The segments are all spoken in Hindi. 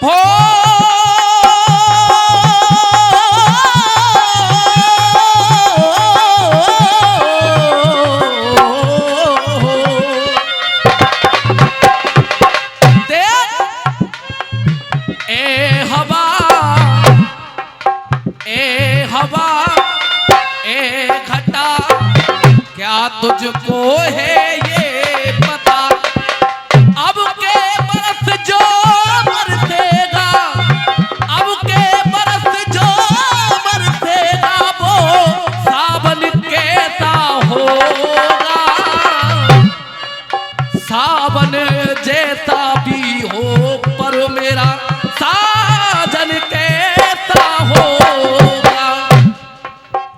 हो तुझको है ये पता, अब के बरस जो बरसेगा, अब के बरस जो बरसेगा वो सावन कैसा होगा, सावन जैसा भी हो पर मेरा साजन कैसा होगा।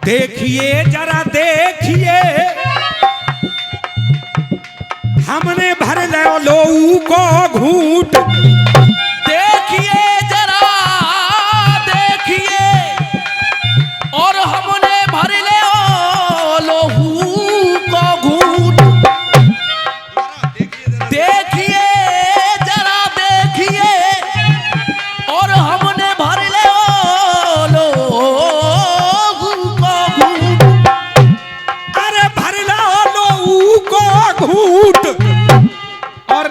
देखिए जरा देखिए, हमने भर लो को घूट, देखिए जरा देखिए, और हमने भर ले लोहू को घूट, देखिए जरा देखिए, और हमने भर ले लोहू को घूट। अरे भर लो लोहू को घूट, और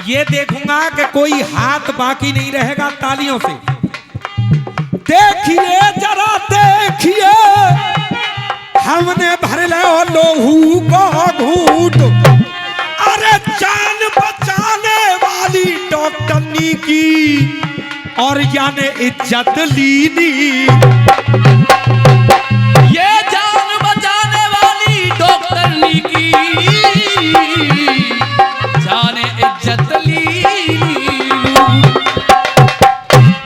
ये देखूंगा कि कोई हाथ बाकी नहीं रहेगा तालियों से। देखिए जरा देखिए, हमने भर लो लोहू को घूट, अरे जान बचाने वाली डॉक्टरनी की और यानी इज्जत लीनी, ये जान बचाने वाली डॉक्टरनी की जाने इज्जत ली,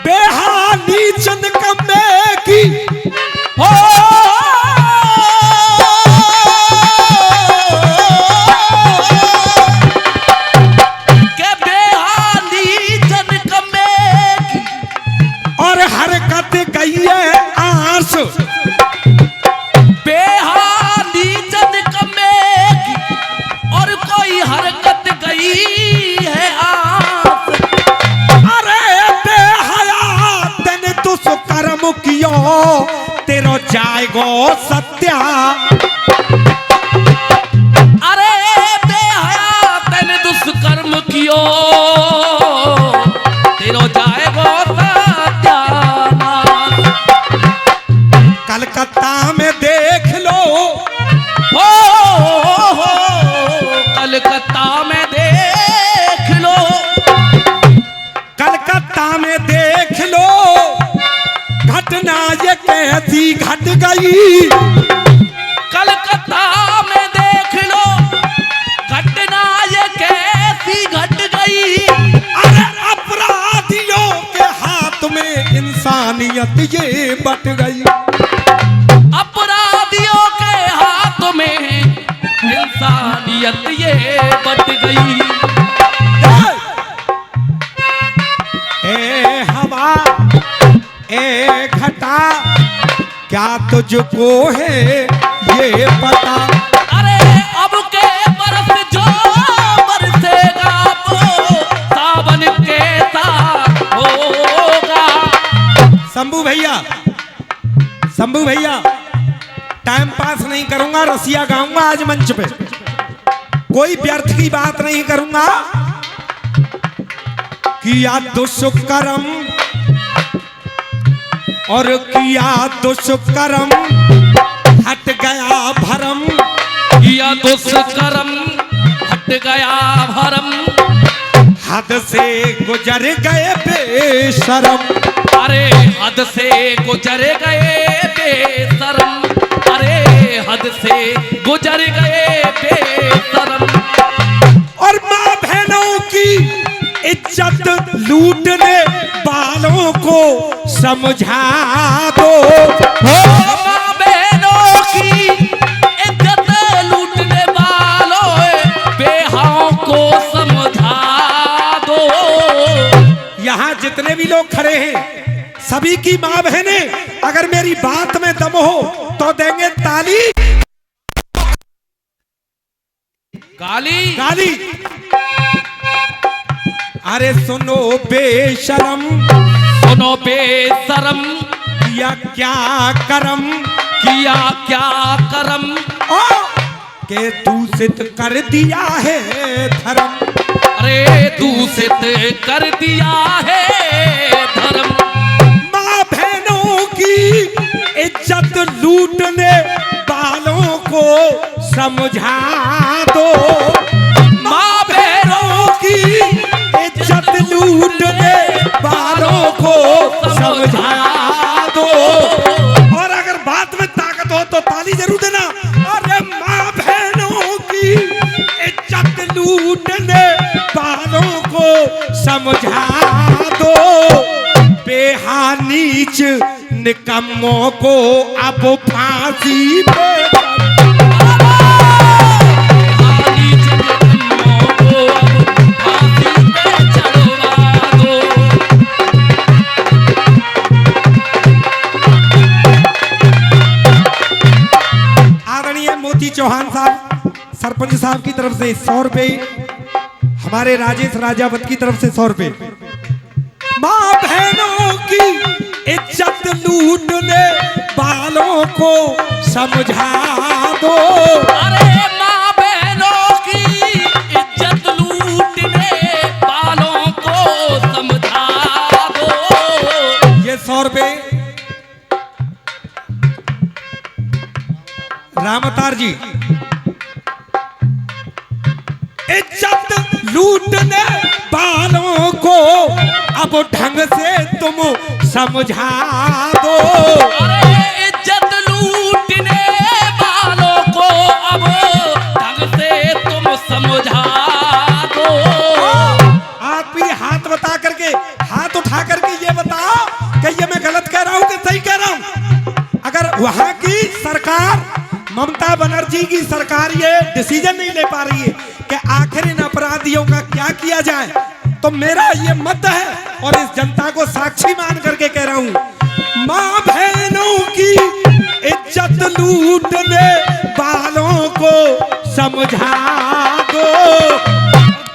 बेहाली चंद कम्मे की हो के बेहाली चंद कम्मे की, और हरकत गई है आंस, बेहाली चंद कम्मे की, और कोई हरकत गई है आस। अरे बेहया तन दुष्कर्म कियो तेरो जाएगो सत्या, अरे बेहया तन दुष्कर्म कियो तेरो जाएगो सत्यानाश। कलकत्ता में देख लो, हो कलकत्ता में देख लो, कलकत्ता में देख लो, घटना ये कैसी घट गई, कलकत्ता में देख लो, घटना ये कैसी घट गई। अरे अपराधियों के हाथ में इंसानियत ये बट गई, अपराधियों के हाथ में इंसानियत ये बट गई। ए हवा ए घटा क्या तुझको है ये पता, अरे अब के बरस जो बरसेगा वो सावन कैसा होगा। शंभू भैया, शंभू भैया, टाइम पास नहीं करूंगा, रसिया गाऊंगा आज मंच पे, कोई व्यर्थ की बात नहीं करूंगा। किया दुष्कर्म और किया दुष्कर्म, हट गया भरम, किया दुष्कर्म हट गया भरम, हद से गुजर गए बेशरम, अरे हद से गुजर गए बेशरम, अरे हद से गुजर गए बेशरम। और माँ बहनों की इज्जत लूटने वालों को समझा दो, माँ बहनों की इज्जत लूटने वालों बेहाओं को समझा दो। यहाँ जितने भी लोग खड़े हैं सभी की माँ बहनें अगर मेरी बात में दम हो तो देंगे ताली, गाली गाली। अरे सुनो बेशरम, सुनो बेशरम, किया क्या करम, किया क्या करम, ओ के दूषित कर दिया है धर्म। अरे दूषित कर दिया है धर्म। माँ बहनों की इज्जत लूटने वालों को समझा दो। माँ बहनों की इज्जत लूटने वालों को समझा दो। और अगर बात में ताकत हो तो ताली जरूर देना। अरे माँ बहनों की इज्जत लूटने वालों को समझा दो। बेहानीच निकम्मों को अब फांसी पे चौहान साहब सरपंच साहब की तरफ से 100 रुपए, हमारे राजेश राजावत की तरफ से 100 रुपए। माँ बहनों की इज्जत लूटने वालों को समझा दो। अरे माँ बहनों की इज्जत लूटने वालों को समझा दो। ये 100 रुपए रामतार जी। इज्जत लूटने वालों को अब ढंग से तुम समझा दो। अरे इज्जत लूटने वालों को अब ढंग से तुम समझा दो। आप भी हाथ बता करके, हाथ उठा करके ये बताओ कि ये मैं गलत कह रहा हूं कि सही कह रहा हूं। अगर वहां की सरकार, ममता बनर्जी की सरकार ये डिसीजन नहीं ले पा रही है कि आखिर इन अपराधियों का क्या किया जाए, तो मेरा ये मत है और इस जनता को साक्षी मान करके कह रहा हूं, माँ बहनों की इज्जत लूटने वालों को समझा दो।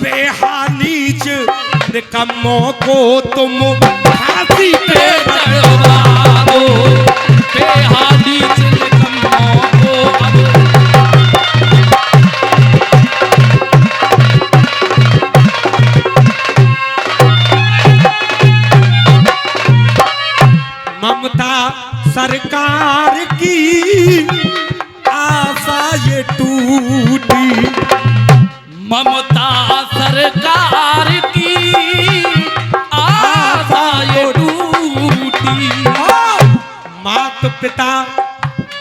बेहानीच निकम्मों को तुम फांसी पे चढ़वा दो। बेहानीच निकम्मों को अब ममता सरकार की आशा ये टूटी। ममता सरकार की आशा ये टूटी। मात पिता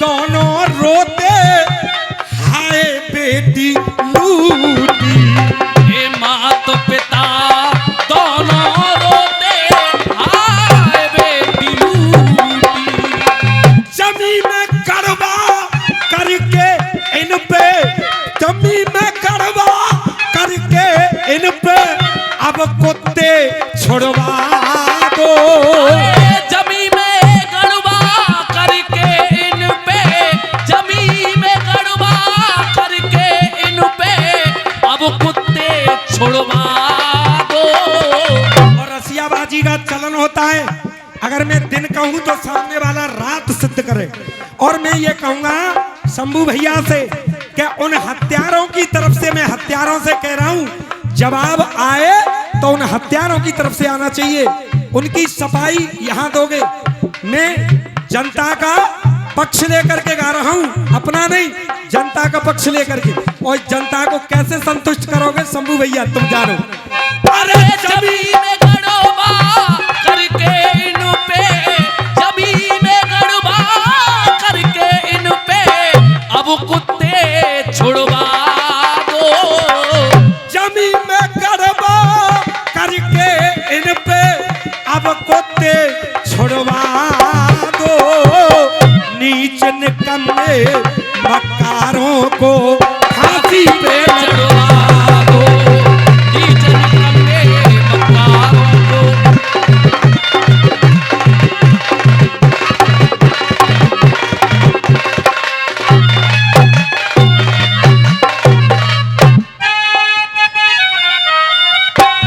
दोनों रोते, हाय बेटी लूटी। हे मात पिता दोनों रोते, हाय बेटी लूटी। जमी में कड़वा करके इन पे, जमी में कड़वा करके इन पे अब कुत्ते छुड़वा दो। जमी में गड़बा करके इन पे, जमी में गड़बा करके इन पे अब कुत्ते छुड़वा दो। और रसियाबाजी का चलन होता है, अगर मैं दिन कहूं तो सामने वाला रात सिद्ध करे। और मैं ये कहूंगा शंभू भैया से कि उन हत्यारों की तरफ से, मैं हत्यारों से कह रहा हूं, जवाब आए तो उन हत्यारों की तरफ से आना चाहिए। उनकी सफाई यहां दोगे। मैं जनता का पक्ष लेकर के गा रहा हूं, अपना नहीं, जनता का पक्ष लेकर के। और जनता को कैसे संतुष्ट करोगे शंभू भैया, तुम जानो। अरे जमी में गड़बा करके इन पे, जमी में गड़बा करके इन पे अब कुत्ते छुड़वा दो। जमी में गड़बा करके इन पे अब कुत्ते छुड़वा दो। नीच निकम्मे मक्कारों को फांसी पे चढ़वा